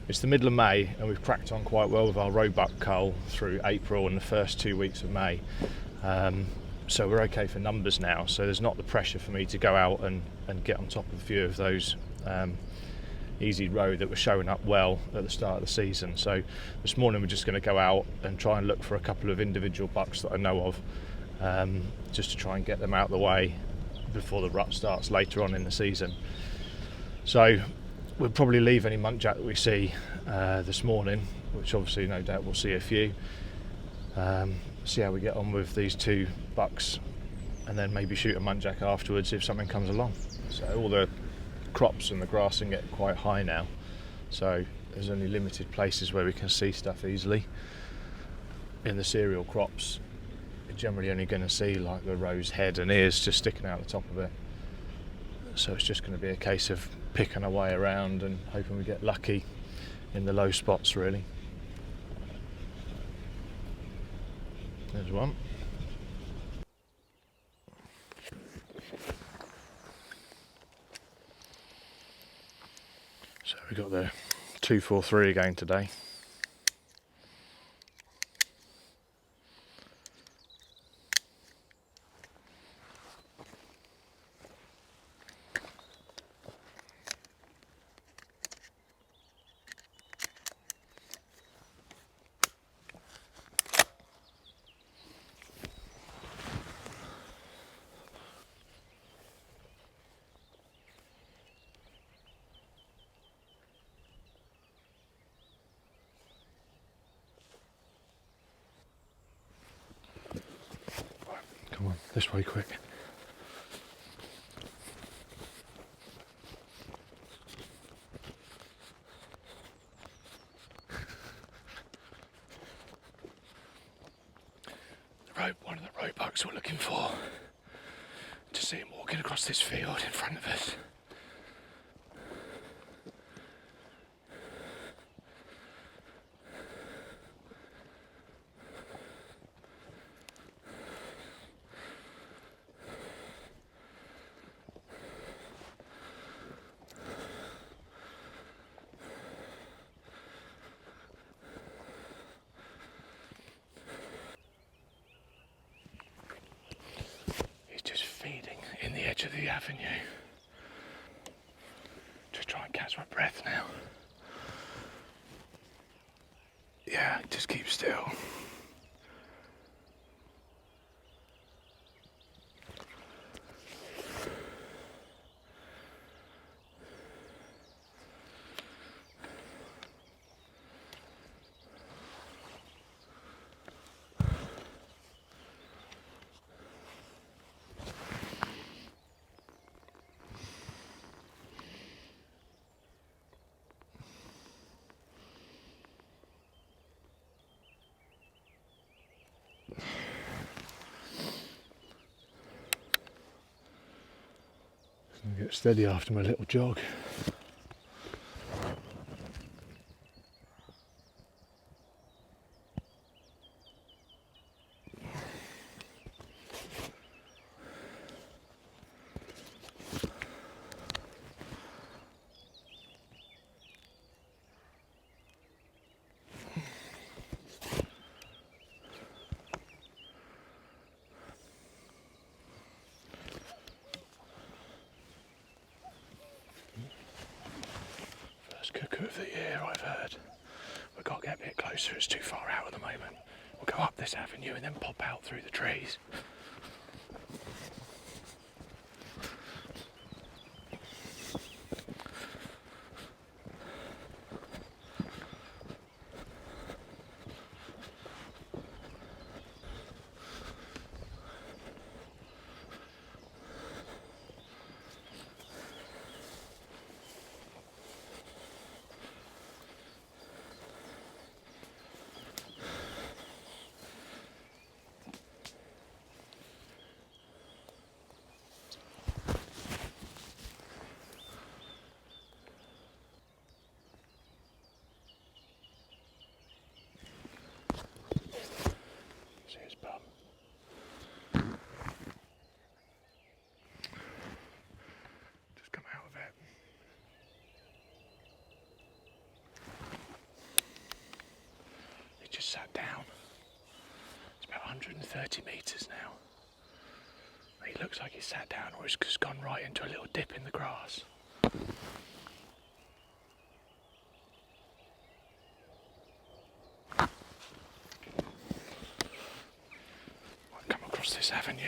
It's the middle of May and we've cracked on quite well with our roebuck cull through April and the first 2 weeks of May. So we're okay for numbers now, so there's not the pressure for me to go out and get on top of a few of those easy roe that were showing up well at the start of the season. So this morning we're just going to go out and try and look for a couple of individual bucks that I know of, just to try and get them out of the way before the rut starts later on in the season. So we'll probably leave any muntjac that we see this morning, which obviously no doubt we'll see a few. See how we get on with these 2 bucks, and then maybe shoot a muntjac afterwards if something comes along. So all the crops and the grassing get quite high now, so there's only limited places where we can see stuff easily. In the cereal crops, you're generally only going to see like the roe's head and ears just sticking out the top of it. So it's just going to be a case of picking our way around and hoping we get lucky in the low spots, really. There's one. So we got the 243 again today. Come on, this way quick. One of the roebucks we're looking for. To see him walking across this field in front of us. In the edge of the avenue. Just try and catch my breath now. Yeah, just keep still. Get steady after my little jog. Cuckoo of the year, I've heard. We've got to get a bit closer, it's too far out at the moment. We'll go up this avenue and then pop out through the trees. just sat down. It's about 130 metres now. He looks like he's sat down, or he's just gone right into a little dip in the grass. Might come across this avenue.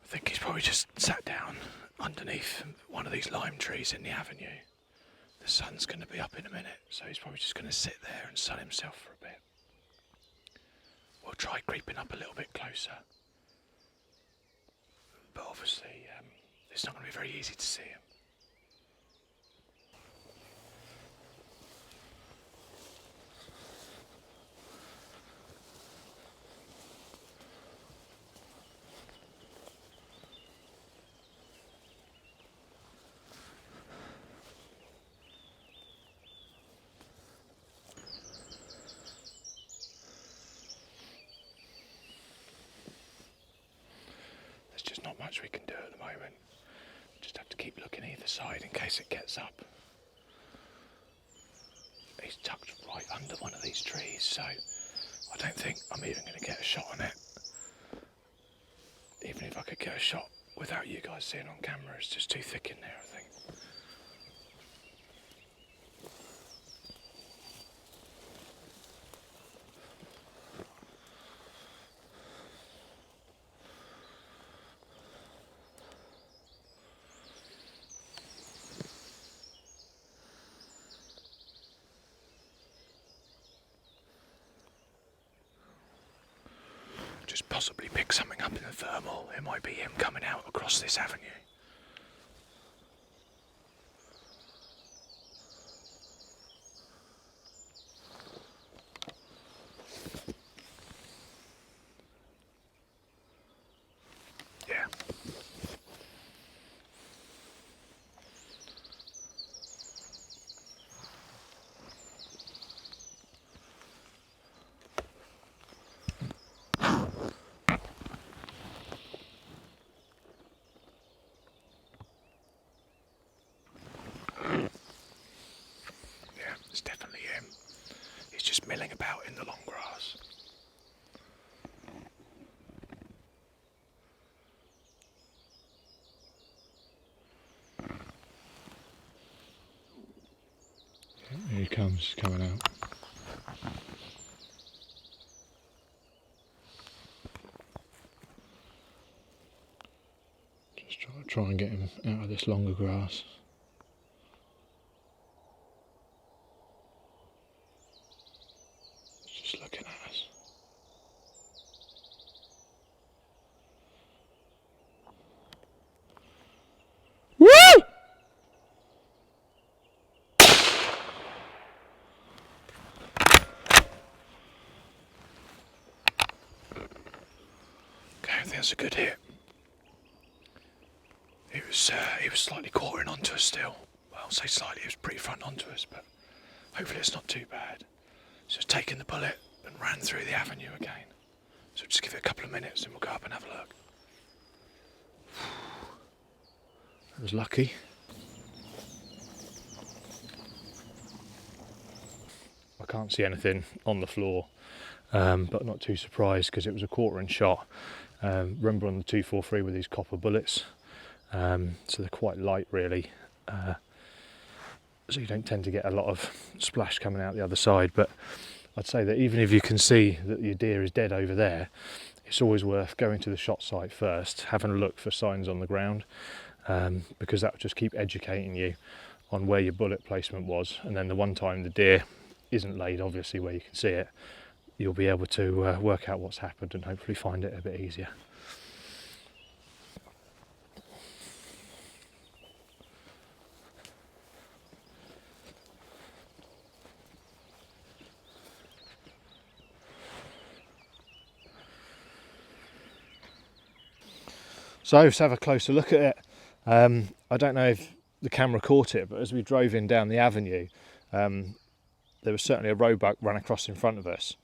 I think he's probably just sat down underneath one of these lime trees in the avenue. The sun's going to be up in a minute, so he's probably just going to sit there and sun himself for a bit. We'll try creeping up a little bit closer, but obviously it's not going to be very easy to see him. Just not much we can do at the moment. Just have to keep looking either side in case it gets up. He's tucked right under one of these trees, so I don't think I'm even going to get a shot on it. Even if I could get a shot without you guys seeing on camera, it's just too thick in there, I think. Just possibly pick something up in the thermal. It might be him coming out across this avenue. Yeah. It's definitely him. He's just milling about in the long grass. Here he comes, coming out. Just try and get him out of this longer grass. Looking at us. Woo! Okay, I think that's a good hit. He was slightly quartering onto us still. Well, I'll say slightly, he was pretty front onto us, but hopefully it's not too bad. So it's taken the bullet and ran through the avenue again. So just give it a couple of minutes and we'll go up and have a look. That was lucky. I can't see anything on the floor, but not too surprised because it was a quartering shot. Remember on the 243 with these copper bullets, so they're quite light really. So you don't tend to get a lot of splash coming out the other side, but I'd say that even if you can see that your deer is dead over there, it's always worth going to the shot site first, having a look for signs on the ground, because that will just keep educating you on where your bullet placement was, and then the one time the deer isn't laid obviously where you can see it, you'll be able to work out what's happened and hopefully find it a bit easier. So let's have a closer look at it. I don't know if the camera caught it, but as we drove in down the avenue, there was certainly a roebuck run across in front of us,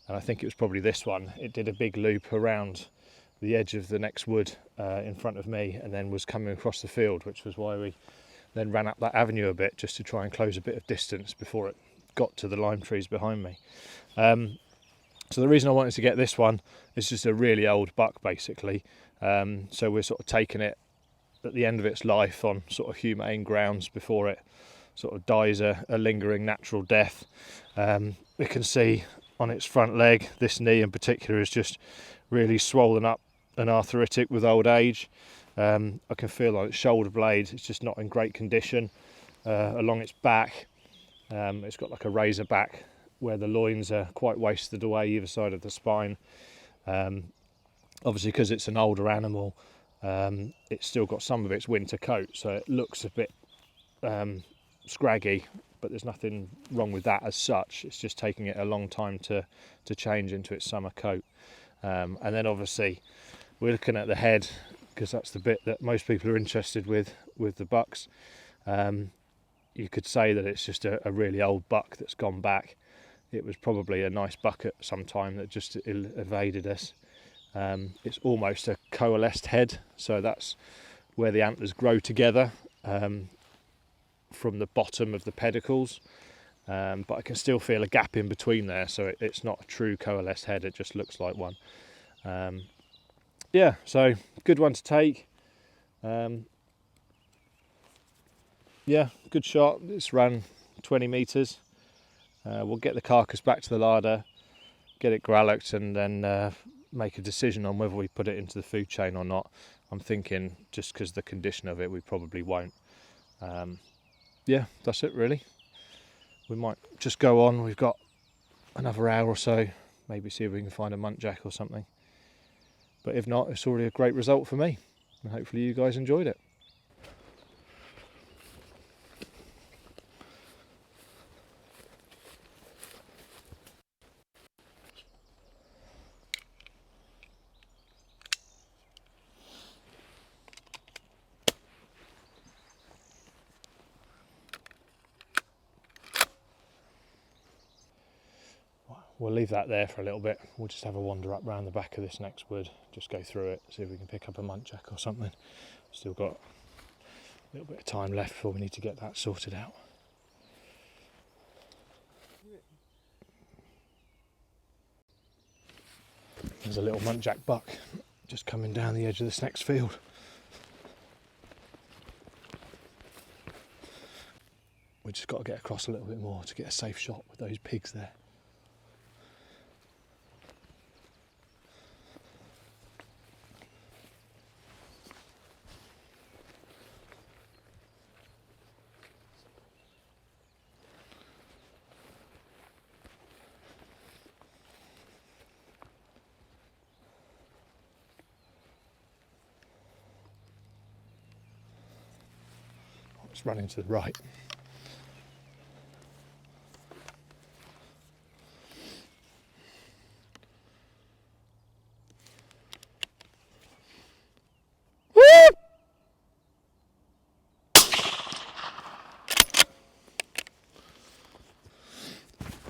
and I think it was probably this one. It did a big loop around the edge of the next wood in front of me and then was coming across the field, which was why we then ran up that avenue a bit just to try and close a bit of distance before it got to the lime trees behind me. So the reason I wanted to get this one is just a really old buck basically. So we're sort of taking it at the end of its life on sort of humane grounds before it sort of dies a lingering natural death. We can see on its front leg, this knee in particular is just really swollen up and arthritic with old age. I can feel on its shoulder blade it's just not in great condition. Along its back, it's got like a razor back where the loins are quite wasted away either side of the spine. Obviously because it's an older animal, it's still got some of its winter coat, so it looks a bit scraggy, but there's nothing wrong with that as such. It's just taking it a long time to change into its summer coat. And then obviously we're looking at the head, because that's the bit that most people are interested with the bucks. You could say that it's just a really old buck that's gone back. It was probably a nice buck at some time that just evaded us. It's almost a coalesced head, so that's where the antlers grow together from the bottom of the pedicles, but I can still feel a gap in between there, so it's not a true coalesced head, it just looks like one. Yeah, so good one to take. Yeah, good shot. It's run 20 metres. We'll get the carcass back to the larder, get it grallocked, and then make a decision on whether we put it into the food chain or not. I'm thinking just because the condition of it, we probably won't. Yeah, that's it really. We might just go on. We've got another hour or so, maybe see if we can find a muntjac or something. But if not, it's already a great result for me, and hopefully you guys enjoyed it. We'll leave that there for a little bit. We'll just have a wander up round the back of this next wood, just go through it, see if we can pick up a muntjac or something. Still got a little bit of time left before we need to get that sorted out. There's a little muntjac buck just coming down the edge of this next field. We just got to get across a little bit more to get a safe shot with those pigs there. It's running to the right.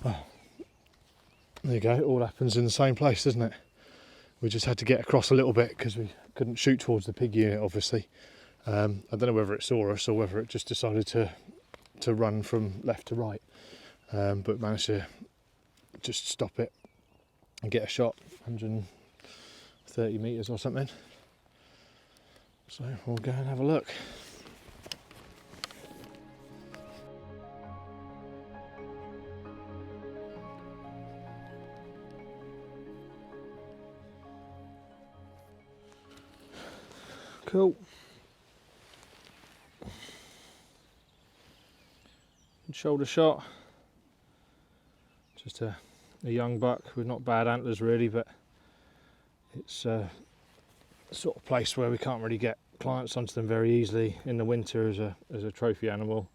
Well, there you go, it all happens in the same place, doesn't it? We just had to get across a little bit because we couldn't shoot towards the pig unit, obviously. I don't know whether it saw us or whether it just decided to run from left to right, but managed to just stop it and get a shot, 130 metres or something. So we'll go and have a look. Cool. Good shoulder shot. Just a young buck with not bad antlers really, but it's a sort of place where we can't really get clients onto them very easily in the winter as a trophy animal,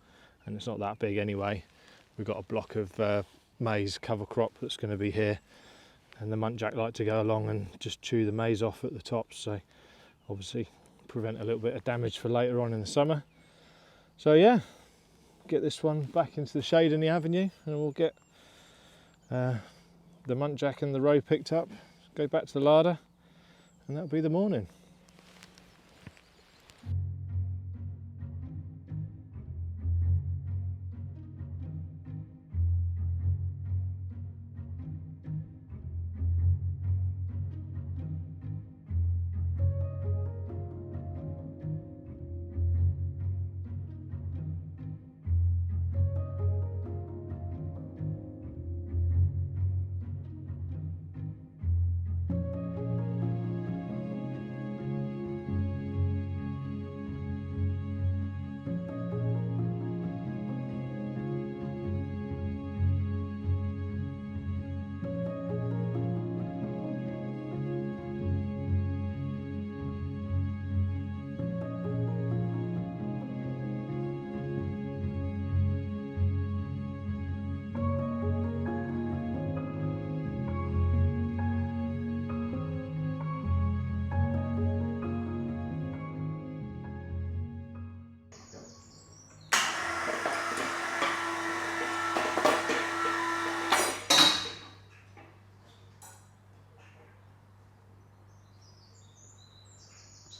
and it's not that big anyway. We've got a block of maize cover crop that's going to be here, and the muntjac like to go along and just chew the maize off at the top, so obviously prevent a little bit of damage for later on in the summer. So yeah, get this one back into the shade in the avenue, and we'll get the muntjac and the roe picked up, go back to the larder, and that'll be the morning.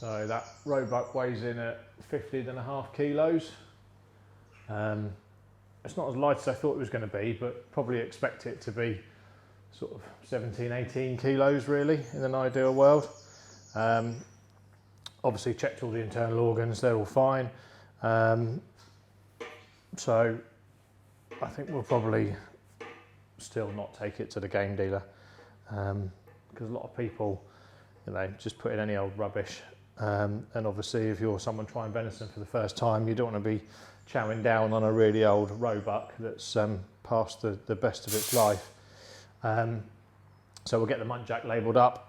So that roebuck weighs in at 15.5 kilos. It's not as light as I thought it was going to be, but probably expect it to be sort of 17, 18 kilos really in an ideal world. Obviously checked all the internal organs, they're all fine. So I think we'll probably still not take it to the game dealer, because a lot of people, you know, just put in any old rubbish. And obviously if you're someone trying venison for the first time, you don't want to be chowing down on a really old roebuck that's past the best of its life. So we'll get the muntjac labelled up.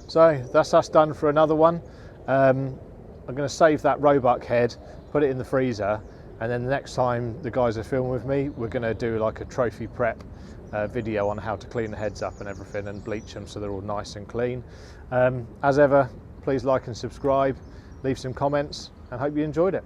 So that's us done for another one. I'm going to save that roebuck head, put it in the freezer, and then the next time the guys are filming with me, we're going to do like a trophy prep video on how to clean the heads up and everything and bleach them so they're all nice and clean. As ever, please like and subscribe, leave some comments, and hope you enjoyed it.